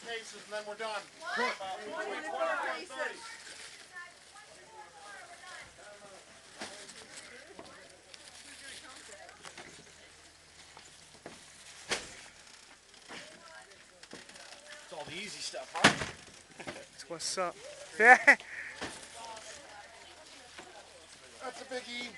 paces and then we're done. What? 24 paces. It's all the easy stuff, huh? That's what's up. Yeah. That's a biggie.